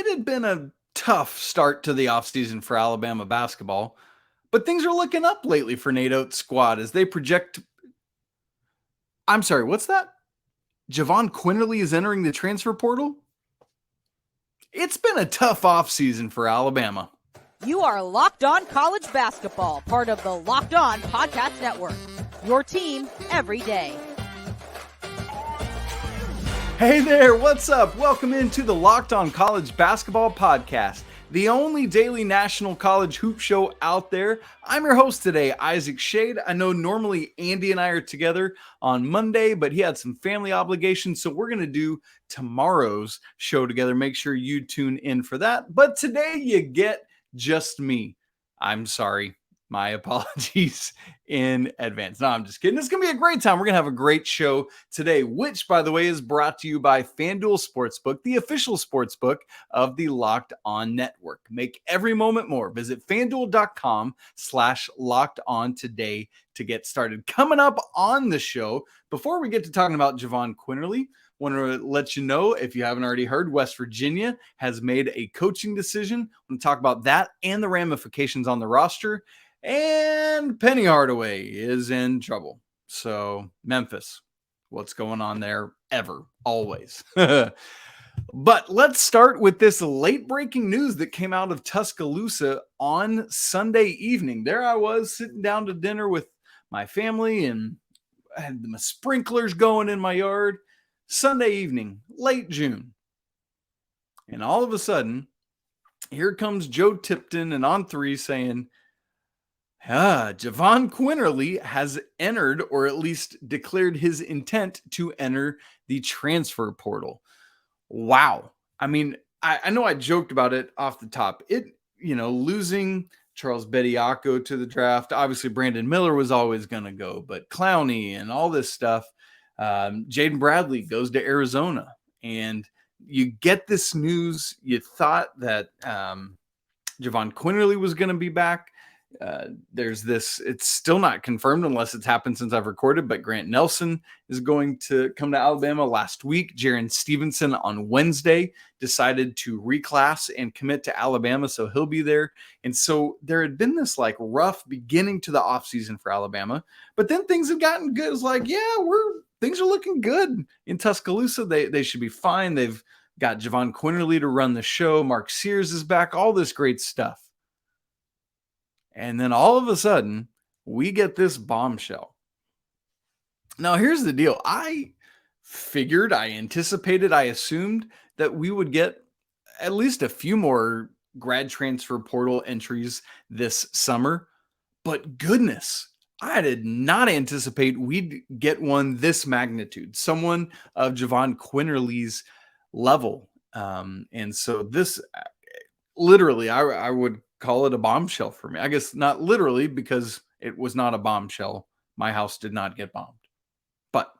It had been a tough start to the offseason for Alabama basketball, but things are looking up lately for Nate Oates' squad as they project. I'm sorry, what's that? Javon Quinerly is entering the transfer portal? It's been a tough offseason for Alabama. You are Locked On College Basketball, part of the Locked On Podcast Network. Your team every day. Hey there, what's up? Welcome into the Locked On College Basketball Podcast, the only daily national college hoop show out there. I'm your host today, Isaac Shade. I know normally Andy and I are together on Monday, but he had some family obligations, so we're going to do tomorrow's show together. Make sure you tune in for that. But today you get just me. I'm sorry. My apologies in advance. No, I'm just kidding. It's going to be a great time. We're going to have a great show today, which, by the way, is brought to you by FanDuel Sportsbook, the official sportsbook of the Locked On Network. Make every moment more. Visit FanDuel.com/Locked On today to get started. Coming up on the show, before we get to talking about Javon Quinerly, want to let you know, if you haven't already heard, West Virginia has made a coaching decision. I'm going to talk about that and the ramifications on the roster. And Penny Hardaway is in trouble. So Memphis, what's going on there? Ever, always. But let's start with this late breaking news that came out of Tuscaloosa on Sunday evening. There I was sitting down to dinner with my family and I had my sprinklers going in my yard. Sunday evening, late June. And all of a sudden, here comes Joe Tipton and On 3 saying, Javon Quinerly has entered, or at least declared his intent to enter the transfer portal. Wow. I mean, I know I joked about it off the top. Losing Charles Bediako to the draft, obviously Brandon Miller was always going to go, but Clowney and all this stuff. Jaden Bradley goes to Arizona, and you get this news. You thought that Javon Quinerly was going to be back. There's this, it's still not confirmed unless it's happened since I've recorded, but Grant Nelson is going to come to Alabama last week. Jaron Stevenson on Wednesday decided to reclass and commit to Alabama, so he'll be there. And so there had been this like rough beginning to the offseason for Alabama, but then things have gotten good. It's like, things are looking good in Tuscaloosa. They should be fine. They've got Javon Quinerly to run the show. Mark Sears is back, all this great stuff. And then all of a sudden, we get this bombshell. Now, here's the deal. I anticipated, I assumed that we would get at least a few more grad transfer portal entries this summer. But goodness, I did not anticipate we'd get one this magnitude, someone of Javon Quinerly's level. And so this literally, I would call it a bombshell for me. I guess not literally, because it was not a bombshell. My house did not get bombed, but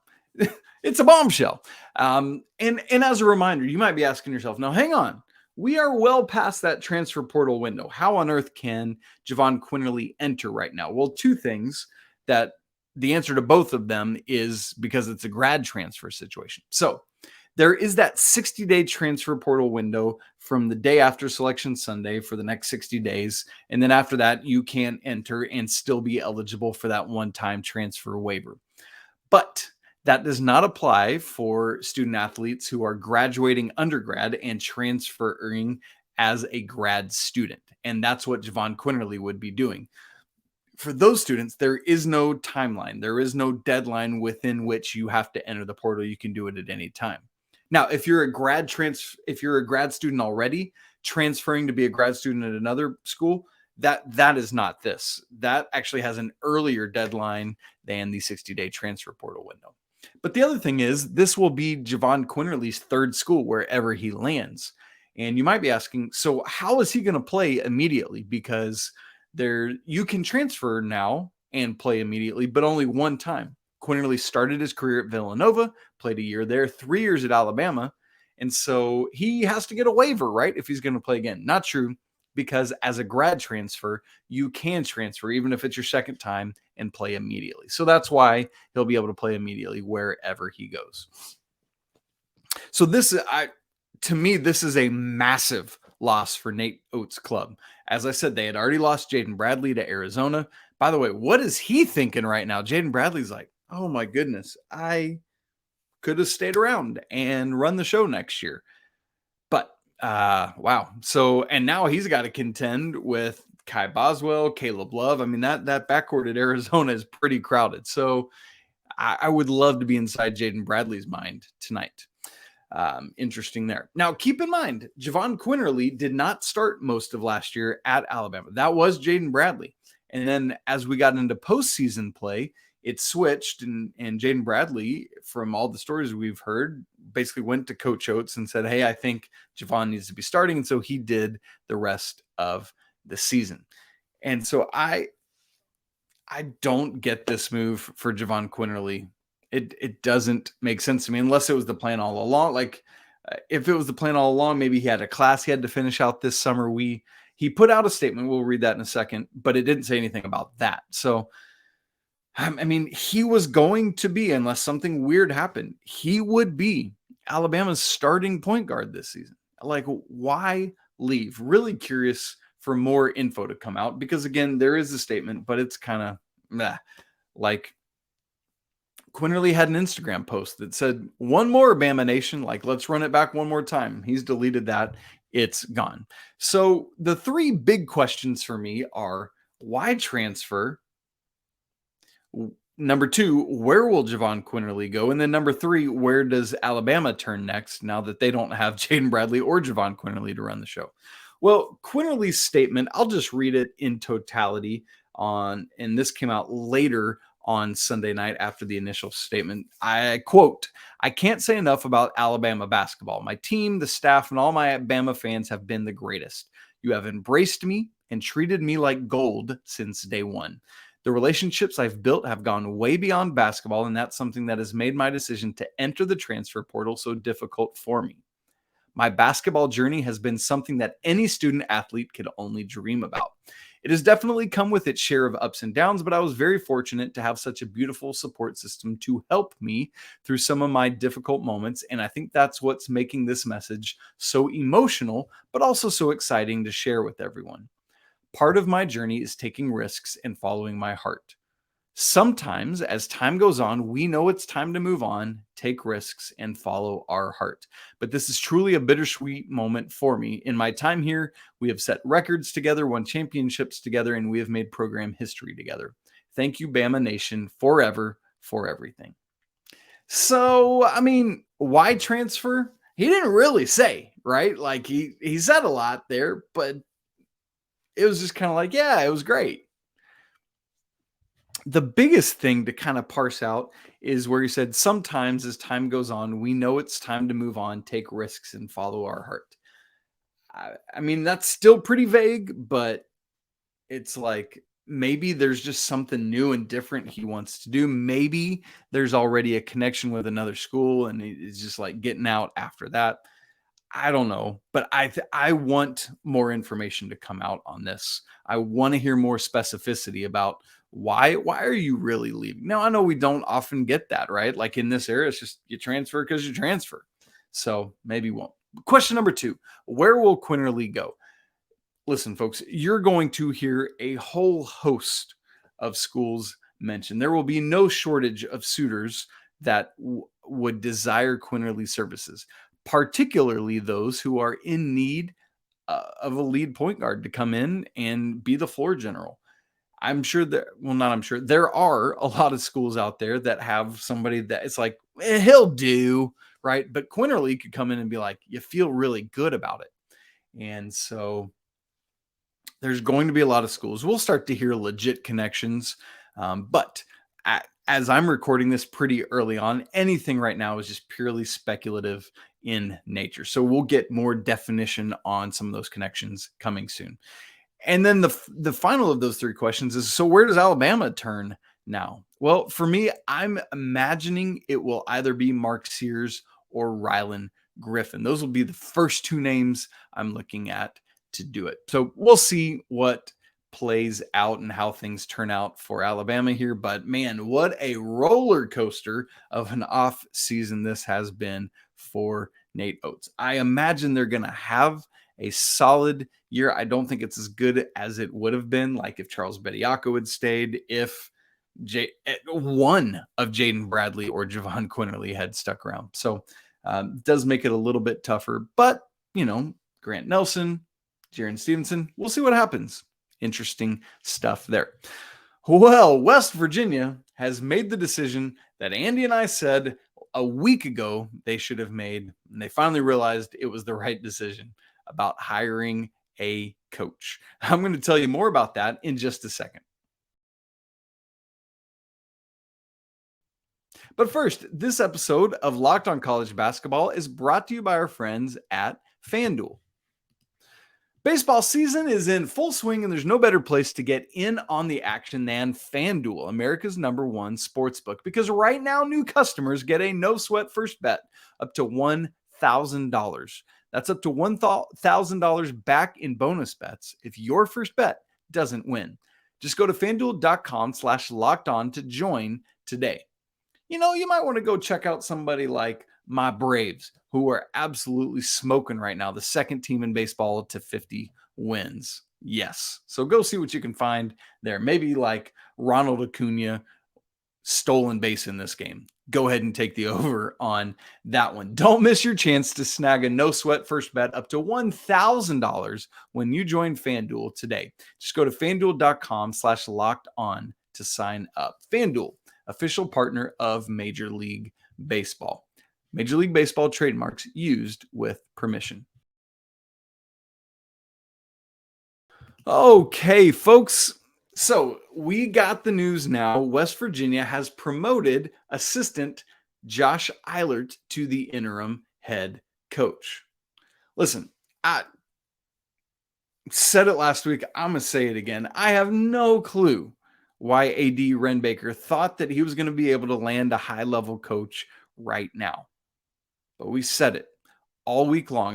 it's a bombshell. And as a reminder, you might be asking yourself, now hang on, we are well past that transfer portal window. How on earth can Javon Quinerly enter right now? Well, two things. That the answer to both of them is because it's a grad transfer situation. So there is that 60-day transfer portal window from the day after Selection Sunday for the next 60 days. And then after that, you can enter and still be eligible for that one-time transfer waiver. But that does not apply for student athletes who are graduating undergrad and transferring as a grad student. And that's what Javon Quinerly would be doing. For those students, there is no timeline. There is no deadline within which you have to enter the portal. You can do it at any time. Now, if you're a grad student already, transferring to be a grad student at another school, that is not this. That actually has an earlier deadline than the 60-day transfer portal window. But the other thing is, this will be Javon Quinerly's third school wherever he lands. And you might be asking, so how is he going to play immediately? Because you can transfer now and play immediately, but only one time. Quinerly started his career at Villanova, played a year there, 3 years at Alabama. And so he has to get a waiver, right? If he's going to play again. Not true, because as a grad transfer, you can transfer even if it's your second time and play immediately. So that's why he'll be able to play immediately wherever he goes. So this, to me, this is a massive loss for Nate Oates' club. As I said, they had already lost Jaden Bradley to Arizona. By the way, what is he thinking right now? Jaden Bradley's like, oh my goodness, I could have stayed around and run the show next year. But wow. So, and now he's got to contend with Kai Boswell, Caleb Love. I mean, that backcourt at Arizona is pretty crowded. So I would love to be inside Jaden Bradley's mind tonight. Interesting there. Now, keep in mind, Javon Quinerly did not start most of last year at Alabama. That was Jaden Bradley. And then as we got into postseason play, it switched, and Jaden Bradley, from all the stories we've heard, basically went to Coach Oates and said, hey, I think Javon needs to be starting. And so he did the rest of the season. And so I don't get this move for Jahvon Quinerly. It doesn't make sense to me unless it was the plan all along. Like if it was the plan all along, maybe he had a class he had to finish out this summer. He put out a statement. We'll read that in a second, but it didn't say anything about that. So, I mean, he was going to be, unless something weird happened, he would be Alabama's starting point guard this season. Like, why leave? Really curious for more info to come out, because again, there is a statement, but it's kind of meh. Like, Quinerly had an Instagram post that said, one more, Bama Nation, like, let's run it back one more time. He's deleted that. It's gone. So the three big questions for me are, why transfer? Number two, where will Jahvon Quinerly go? And then number three, where does Alabama turn next now that they don't have Jaden Bradley or Jahvon Quinerly to run the show? Well, Quinerly's statement, I'll just read it in totality and this came out later on Sunday night after the initial statement. I quote, I can't say enough about Alabama basketball. My team, the staff, and all my Bama fans have been the greatest. You have embraced me and treated me like gold since day one. The relationships I've built have gone way beyond basketball, and that's something that has made my decision to enter the transfer portal so difficult for me. My basketball journey has been something that any student athlete could only dream about. It has definitely come with its share of ups and downs, but I was very fortunate to have such a beautiful support system to help me through some of my difficult moments, and I think that's what's making this message so emotional, but also so exciting to share with everyone. Part of my journey is taking risks and following my heart. Sometimes, as time goes on, we know it's time to move on, take risks, and follow our heart. But this is truly a bittersweet moment for me. In my time here, we have set records together, won championships together, and we have made program history together. Thank you, Bama Nation, forever, for everything. So, I mean, why transfer? He didn't really say, right? Like he said a lot there, but it was just kind of like, yeah, it was great. The biggest thing to kind of parse out is where he said, sometimes as time goes on, we know it's time to move on, take risks, and follow our heart. I mean, that's still pretty vague, but it's like maybe there's just something new and different he wants to do. Maybe there's already a connection with another school and he's just like getting out after that. I don't know, but I want more information to come out on this. I want to hear more specificity about why are you really leaving? Now, I know we don't often get that, right? Like in this era, it's just you transfer because you transfer. So maybe won't. Question number two, where will Quinerly go? Listen, folks, you're going to hear a whole host of schools mentioned. There will be no shortage of suitors that would desire Quinerly services, particularly those who are in need of a lead point guard to come in and be the floor general. I'm sure that, well, not I'm sure, there are a lot of schools out there that have somebody that it's like, he'll do, right? But Quinerly could come in and be like, you feel really good about it. And so there's going to be a lot of schools. We'll start to hear legit connections. But as I'm recording this pretty early on, anything right now is just purely speculative in nature. So we'll get more definition on some of those connections coming soon. And then the final of those three questions is, so where does Alabama turn now? Well, for me, I'm imagining it will either be Mark Sears or Rylan Griffin. Those will be the first two names I'm looking at to do it. So we'll see what plays out and how things turn out for Alabama here. But man, what a roller coaster of an off season this has been for Nate Oates. I imagine they're going to have a solid year. I don't think it's as good as it would have been, like if Charles Bediako had stayed, if one of Jaden Bradley or Jahvon Quinerly had stuck around. So it does make it a little bit tougher. But, Grant Nelson, Jaron Stevenson, we'll see what happens. Interesting stuff there. Well, West Virginia has made the decision that Andy and I said a week ago they should have made, and they finally realized it was the right decision about hiring a coach. I'm going to tell you more about that in just a second. But first, this episode of Locked on College Basketball is brought to you by our friends at FanDuel. Baseball season is in full swing, and there's no better place to get in on the action than FanDuel, America's #1 sportsbook, because right now new customers get a no-sweat first bet up to $1,000. That's up to $1,000 back in bonus bets if your first bet doesn't win. Just go to FanDuel.com/lockedon to join today. You might want to go check out somebody like my Braves, who are absolutely smoking right now, the second team in baseball to 50 wins. Yes. So go see what you can find there. Maybe like Ronald Acuna stolen base in this game. Go ahead and take the over on that one. Don't miss your chance to snag a no sweat first bet up to $1,000 when you join FanDuel today. Just go to FanDuel.com/lockedon to sign up. FanDuel, official partner of Major League Baseball. Major League Baseball trademarks used with permission. Okay, folks. So we got the news now. West Virginia has promoted assistant Josh Eilert to the interim head coach. Listen, I said it last week. I'm going to say it again. I have no clue why A.D. Renbaker thought that he was going to be able to land a high-level coach right now. But we said it all week long.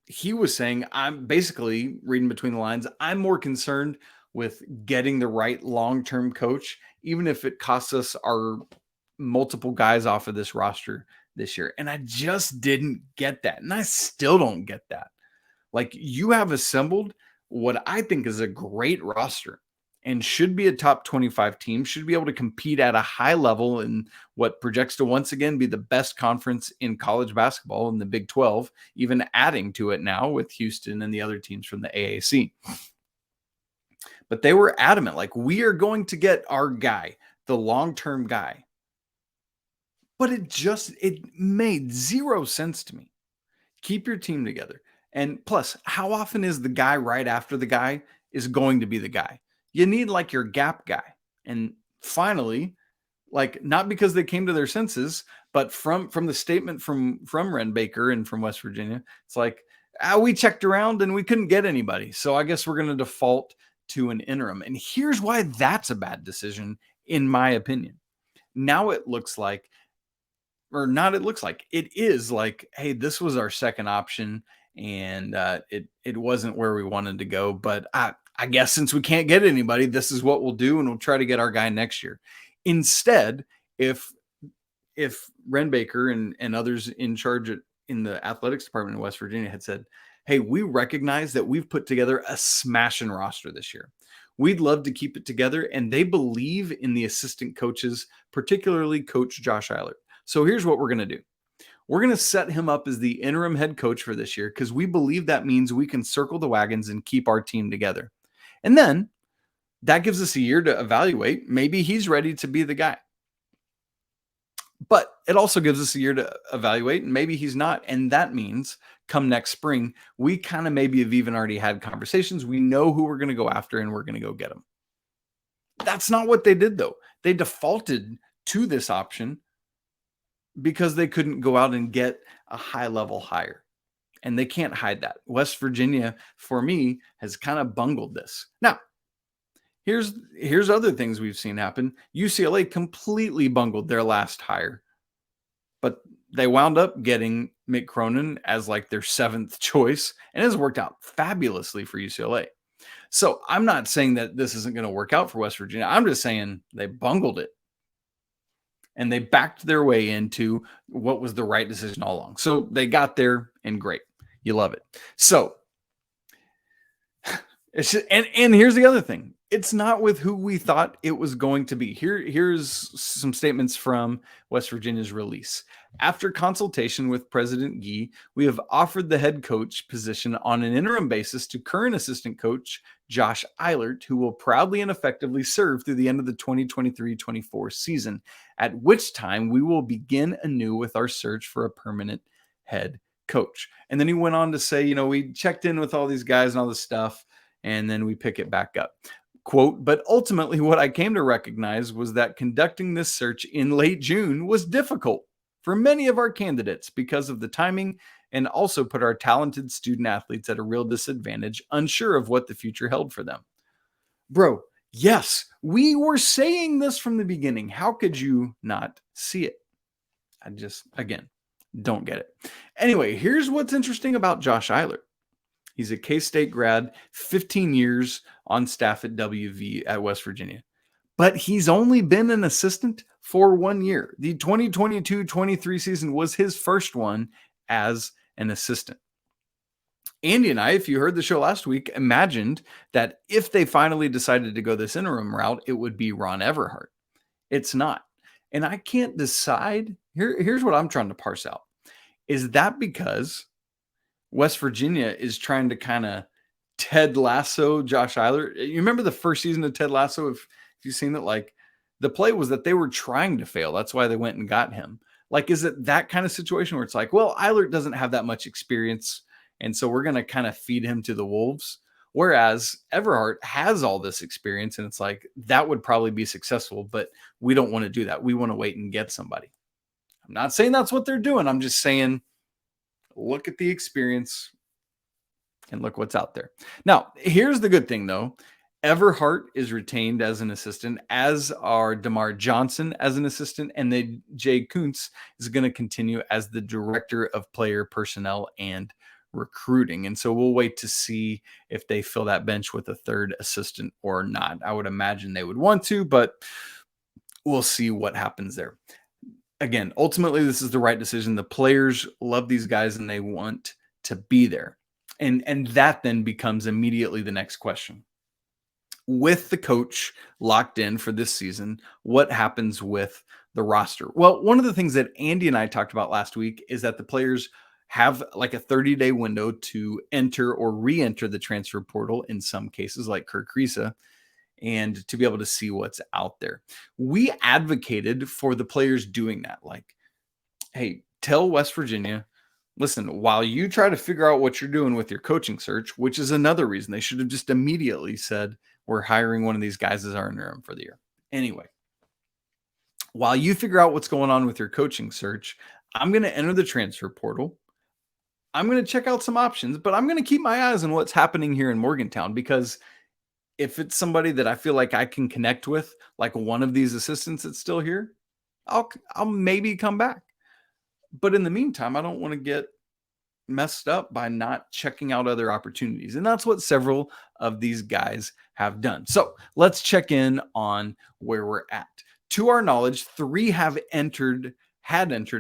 He was saying, I'm basically reading between the lines, I'm more concerned with getting the right long-term coach, even if it costs us our multiple guys off of this roster this year. And I just didn't get that. And I still don't get that. Like, you have assembled what I think is a great roster and should be a top 25 team, should be able to compete at a high level in what projects to once again be the best conference in college basketball in the Big 12, even adding to it now with Houston and the other teams from the AAC. But they were adamant, like, we are going to get our guy, the long-term guy. But it made zero sense to me. Keep your team together. And plus, how often is the guy right after the guy is going to be the guy? You need like your gap guy. And finally, like, not because they came to their senses, but from the statement from Renbaker and from West Virginia, it's like, we checked around and we couldn't get anybody. So I guess we're going to default to an interim. And here's why that's a bad decision, in my opinion. Now it looks like, or not it looks like, it is like, hey, this was our second option, and it wasn't where we wanted to go. But I guess since we can't get anybody, this is what we'll do, and we'll try to get our guy next year. Instead, if Renbaker and others in charge in the athletics department in West Virginia had said, hey, we recognize that we've put together a smashing roster this year. We'd love to keep it together, and they believe in the assistant coaches, particularly Coach Josh Eilert. So here's what we're going to do. We're going to set him up as the interim head coach for this year because we believe that means we can circle the wagons and keep our team together. And then that gives us a year to evaluate. Maybe he's ready to be the guy. But it also gives us a year to evaluate, and maybe he's not. And that means come next spring, we kind of maybe have even already had conversations. We know who we're going to go after, and we're going to go get them. That's not what they did, though. They defaulted to this option because they couldn't go out and get a high-level hire. And they can't hide that. West Virginia, for me, has kind of bungled this. Now, here's other things we've seen happen. UCLA completely bungled their last hire, but they wound up getting Mick Cronin as like their seventh choice, and it has worked out fabulously for UCLA. So I'm not saying that this isn't going to work out for West Virginia. I'm just saying they bungled it. and they backed their way into what was the right decision all along. So they got there, and great. You love it. So it's just, and here's the other thing. It's not with who we thought it was going to be. Here's some statements from West Virginia's release. After consultation with President Gee, we have offered the head coach position on an interim basis to current assistant coach Josh Eilert, who will proudly and effectively serve through the end of the 2023-24 season, at which time we will begin anew with our search for a permanent head coach. And then he went on to say, we checked in with all these guys and all this stuff, and then we pick it back up. Quote, but ultimately what I came to recognize was that conducting this search in late June was difficult for many of our candidates because of the timing, and also put our talented student athletes at a real disadvantage, unsure of what the future held for them. Bro, yes, we were saying this from the beginning. How could you not see it? I just, again, don't get it. Anyway, here's what's interesting about Josh Eilert. He's a K-State grad, 15 years on staff at WV at West Virginia. But he's only been an assistant for 1 year. The 2022-23 season was his first one as an assistant. Andy and I, if you heard the show last week, imagined that if they finally decided to go this interim route, it would be Ron Everhart. It's not. And I can't decide. Here's what I'm trying to parse out. Is that because West Virginia is trying to kind of Ted Lasso Josh Eilert? You remember the first season of Ted Lasso? If you've seen it, like the play was that they were trying to fail. That's why they went and got him. Like, is it that kind of situation where it's like, well, Eilert doesn't have that much experience, and so we're going to kind of feed him to the wolves? Whereas Everhart has all this experience, and it's like, that would probably be successful, but we don't want to do that. We want to wait and get somebody. I'm not saying that's what they're doing. I'm just saying, look at the experience and look what's out there. Now, here's the good thing, though. Everhart is retained as an assistant, as are DeMar Johnson as an assistant, and then Jay Kuntz is going to continue as the director of player personnel and recruiting. And so we'll wait to see if they fill that bench with a third assistant or not. I would imagine they would want to, but we'll see what happens there. Again, ultimately, this is the right decision. The players love these guys and they want to be there. And that then becomes immediately the next question. With the coach locked in for this season, what happens with the roster? Well, one of the things that Andy and I talked about last week is that the players have like a 30-day window to enter or re-enter the transfer portal in some cases, like Kerr Kriisa, and to be able to see what's out there. We advocated for the players doing that. Like, hey, tell West Virginia, listen, while you try to figure out what you're doing with your coaching search, which is another reason they should have just immediately said, we're hiring one of these guys as our interim for the year. Anyway, while you figure out what's going on with your coaching search, I'm going to enter the transfer portal. I'm going to check out some options, but I'm going to keep my eyes on what's happening here in Morgantown, because if it's somebody that I feel like I can connect with, like one of these assistants that's still here, I'll maybe come back. But in the meantime, I don't want to get messed up by not checking out other opportunities. And that's what several of these guys have done. So let's check in on where we're at. To our knowledge, 3 had entered,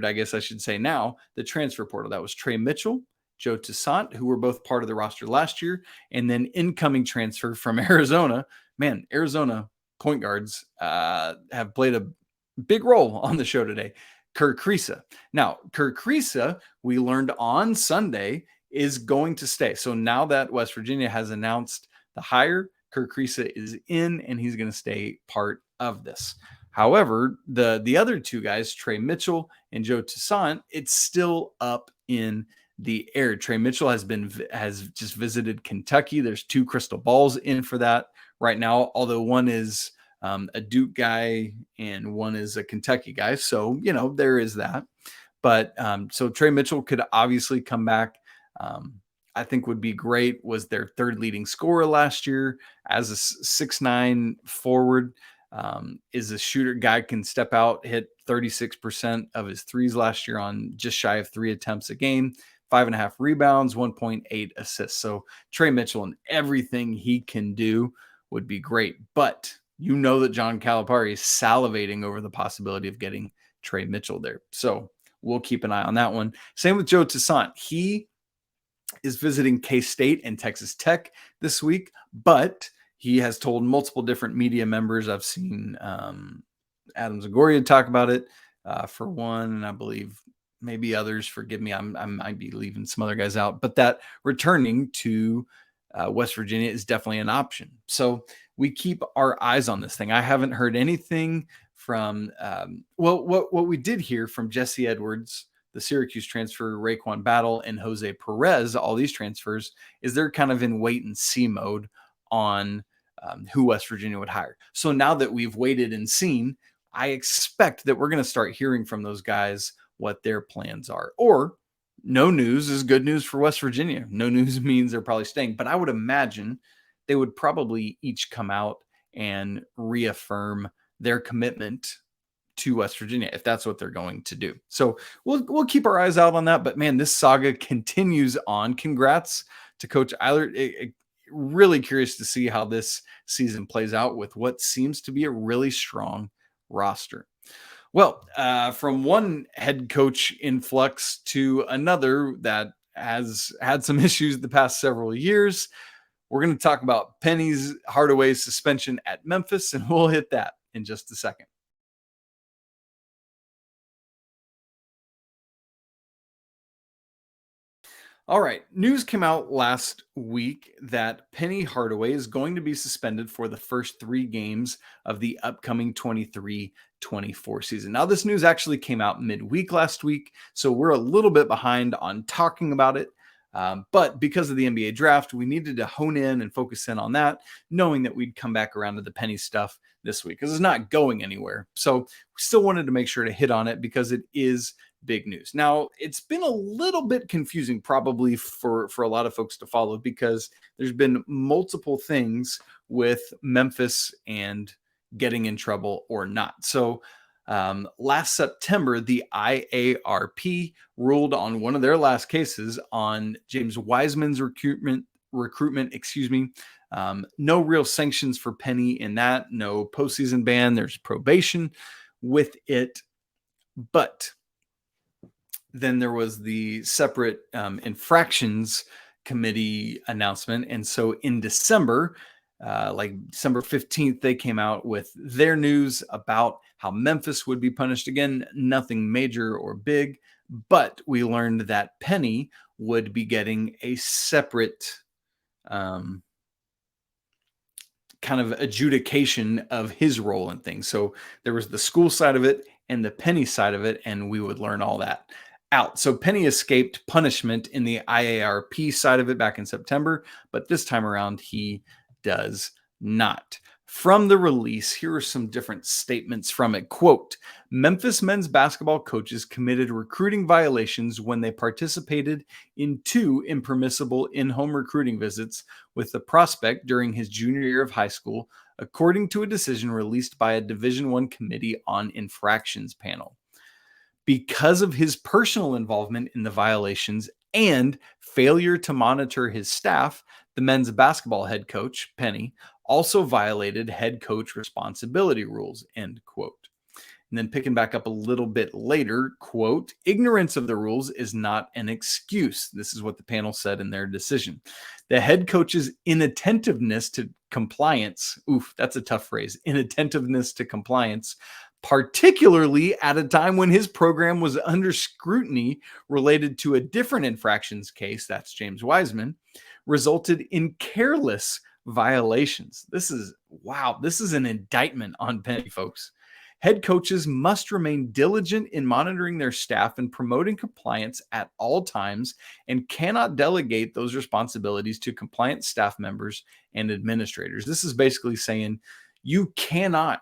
I guess I should say now, the transfer portal. That was Trey Mitchell, Joe Toussaint, who were both part of the roster last year, and then incoming transfer from Arizona. Man, Arizona point guards have played a big role on the show today. Kerr Kriisa. Now, Kerr Kriisa, we learned on Sunday, is going to stay. So now that West Virginia has announced the hire, Kerr Kriisa is in, and he's going to stay part of this. However, the other 2 guys, Trey Mitchell and Joe Toussaint, it's still up in the air. Trey Mitchell has just visited Kentucky. There's 2 crystal balls in for that right now, although one is a Duke guy and one is a Kentucky guy. So, there is that. But so Trey Mitchell could obviously come back. I think would be great. Was their 3rd leading scorer last year as a 6'9" forward. Is a shooter. Guy can step out, hit 36% of his threes last year on just shy of 3 attempts a game, 5.5 rebounds, 1.8 assists. So Trey Mitchell and everything he can do would be great. But that John Calipari is salivating over the possibility of getting Trey Mitchell there. So we'll keep an eye on that one. Same with Joe Toussaint. He is visiting K-State and Texas Tech this week, but he has told multiple different media members. I've seen Adam Zagoria talk about it for one, and I believe maybe others. Forgive me, I might be leaving some other guys out, but that returning to West Virginia is definitely an option. So we keep our eyes on this thing. I haven't heard anything from, what we did hear from Jesse Edwards, the Syracuse transfer, Raekwon Battle, and Jose Perez, all these transfers, is they're kind of in wait and see mode on who West Virginia would hire. So now that we've waited and seen, I expect that we're going to start hearing from those guys what their plans are. Or no news is good news for West Virginia. No news means they're probably staying. But I would imagine they would probably each come out and reaffirm their commitment to West Virginia if that's what they're going to do. So we'll keep our eyes out on that. But man, this saga continues on. Congrats to Coach Eilert. Really curious to see how this season plays out with what seems to be a really strong roster. Well, from one head coach influx to another that has had some issues the past several years, we're going to talk about Penny Hardaway's suspension at Memphis, and we'll hit that in just a second. All right. News came out last week that Penny Hardaway is going to be suspended for the first 3 games of the upcoming 23-24 season. Now, this news actually came out midweek last week, so we're a little bit behind on talking about it. But because of the NBA draft, we needed to hone in and focus in on that, knowing that we'd come back around to the Penny stuff this week because it's not going anywhere. So we still wanted to make sure to hit on it because it is big news. Now, it's been a little bit confusing probably for a lot of folks to follow because there's been multiple things with Memphis and getting in trouble or not. So last September, the IARP ruled on one of their last cases on James Wiseman's recruitment, no real sanctions for Penny in that, no postseason ban. There's probation with it. But then there was the separate infractions committee announcement. And so in December, December 15th, they came out with their news about how Memphis would be punished again. Nothing major or big, but we learned that Penny would be getting a separate kind of adjudication of his role in things. So there was the school side of it and the Penny side of it, and we would learn all that out. So Penny escaped punishment in the IARP side of it back in September, but this time around he does not. From the release, here are some different statements from it. Quote, Memphis men's basketball coaches committed recruiting violations when they participated in 2 impermissible in-home recruiting visits with the prospect during his junior year of high school, according to a decision released by a Division I committee on infractions panel. Because of his personal involvement in the violations and failure to monitor his staff, the men's basketball head coach, Penny, also violated head coach responsibility rules, end quote. And then picking back up a little bit later, quote, ignorance of the rules is not an excuse. This is what the panel said in their decision. The head coach's inattentiveness to compliance, that's a tough phrase, inattentiveness to compliance, particularly at a time when his program was under scrutiny related to a different infractions case, that's James Wiseman, resulted in careless violations. This is an indictment on Penny, folks. Head coaches must remain diligent in monitoring their staff and promoting compliance at all times and cannot delegate those responsibilities to compliant staff members and administrators. This is basically saying you cannot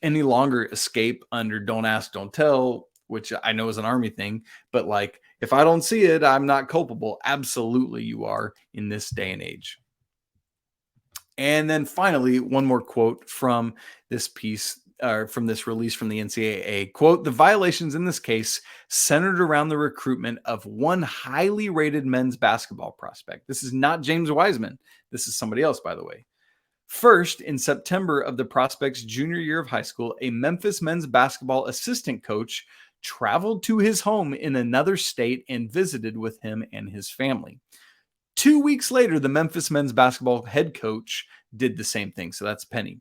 any longer escape under don't ask, don't tell, which I know is an Army thing, but like, if I don't see it, I'm not culpable. Absolutely, you are in this day and age. And then finally, one more quote from this piece, from this release from the NCAA. Quote, the violations in this case centered around the recruitment of one highly rated men's basketball prospect. This is not James Wiseman. This is somebody else, by the way. First, in September of the prospect's junior year of high school, a Memphis men's basketball assistant coach traveled to his home in another state and visited with him and his family. 2 weeks later, the Memphis men's basketball head coach did the same thing. So that's Penny.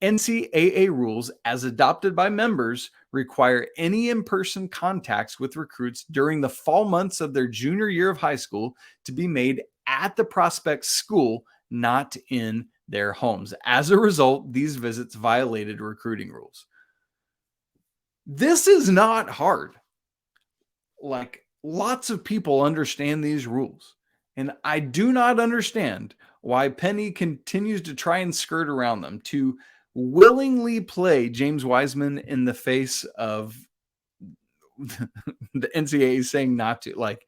NCAA rules, as adopted by members, require any in-person contacts with recruits during the fall months of their junior year of high school to be made at the prospect's school, not in their homes. As a result, these visits violated recruiting rules. This is not hard. Like, lots of people understand these rules. And I do not understand why Penny continues to try and skirt around them to willingly play James Wiseman in the face of the NCAA saying not to. Like,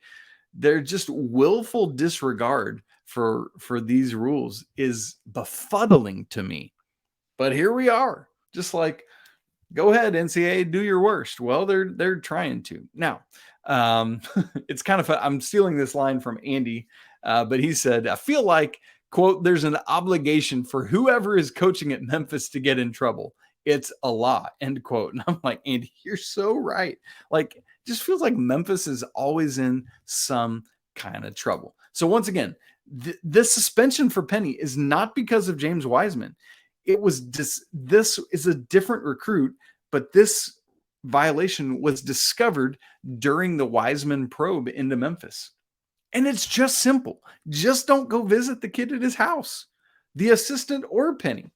they're just willful disregard for these rules is befuddling to me. But here we are, just like, go ahead, NCAA, do your worst. Well, they're trying to. Now, it's kind of I'm stealing this line from Andy, but he said, I feel like, quote, there's an obligation for whoever is coaching at Memphis to get in trouble. It's a law, end quote. And I'm like, Andy, you're so right. Like, it just feels like Memphis is always in some kind of trouble. So once again, this suspension for Penny is not because of James Wiseman. It was this is a different recruit, but this violation was discovered during the Wiseman probe into Memphis. And it's just simple. Just don't go visit the kid at his house, the assistant or Penny.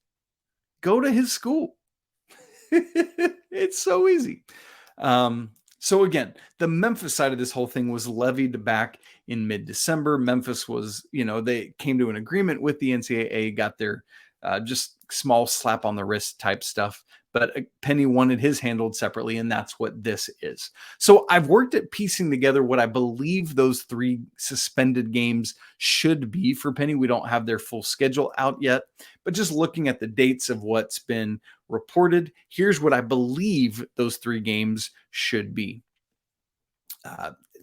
Go to his school. It's so easy. So again, the Memphis side of this whole thing was levied back in mid-December. Memphis was, they came to an agreement with the NCAA, got their just small slap on the wrist type stuff. But Penny wanted his handled separately, and that's what this is. So I've worked at piecing together what I believe those 3 suspended games should be for Penny. We don't have their full schedule out yet, but just looking at the dates of what's been reported, here's what I believe those 3 games should be.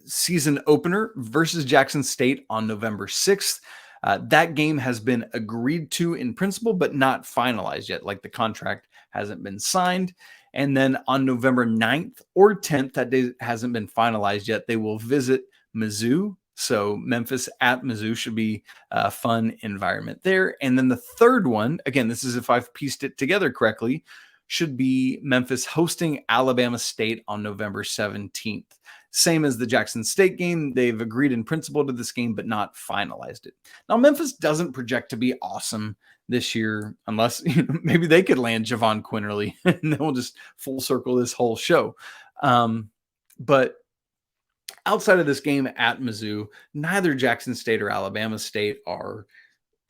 Season opener versus Jackson State on November 6th. That game has been agreed to in principle, but not finalized yet. Like, the contract hasn't been signed. And then on November 9th or 10th, that day hasn't been finalized yet, they will visit Mizzou. So Memphis at Mizzou should be a fun environment there. And then the third one, again, this is if I've pieced it together correctly, should be Memphis hosting Alabama State on November 17th. Same as the Jackson State game. They've agreed in principle to this game, but not finalized it. Now, Memphis doesn't project to be awesome this year, unless maybe they could land Javon Quinerly, and then we'll just full circle this whole show. But outside of this game at Mizzou, neither Jackson State or Alabama State are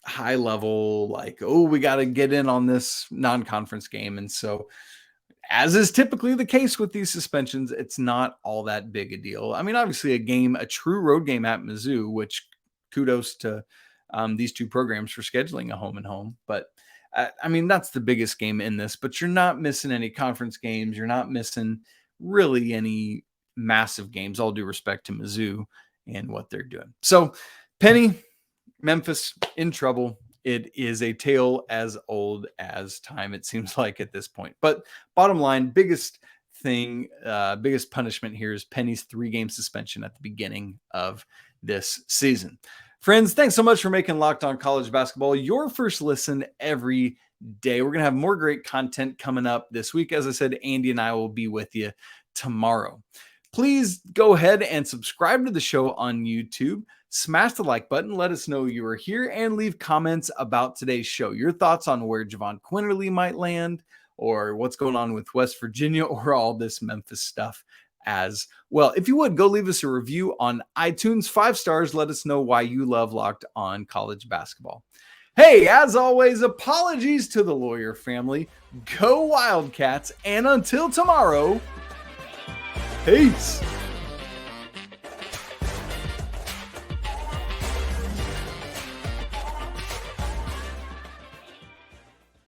high level, like, oh, we got to get in on this non-conference game. And so, as is typically the case with these suspensions, it's not all that big a deal. I mean, obviously a true road game at Mizzou, which kudos to these 2 programs for scheduling a home and home. But I mean, that's the biggest game in this, but you're not missing any conference games. You're not missing really any massive games, all due respect to Mizzou and what they're doing. So Penny, Memphis in trouble. It is a tale as old as time, it seems like, at this point. But bottom line, biggest punishment here is Penny's 3-game suspension at the beginning of this season. Friends, thanks so much for making Locked On College Basketball your first listen every day. We're going to have more great content coming up this week. As I said, Andy and I will be with you tomorrow. Please go ahead and subscribe to the show on YouTube. Smash the like button. Let us know you are here and leave comments about today's show. Your thoughts on where Javon Quinerly might land, or what's going on with West Virginia, or all this Memphis stuff as well. If you would, go leave us a review on iTunes, 5 stars. Let us know why you love Locked On College Basketball. Hey, as always, apologies to the Lawyer family. Go Wildcats, and until tomorrow, peace.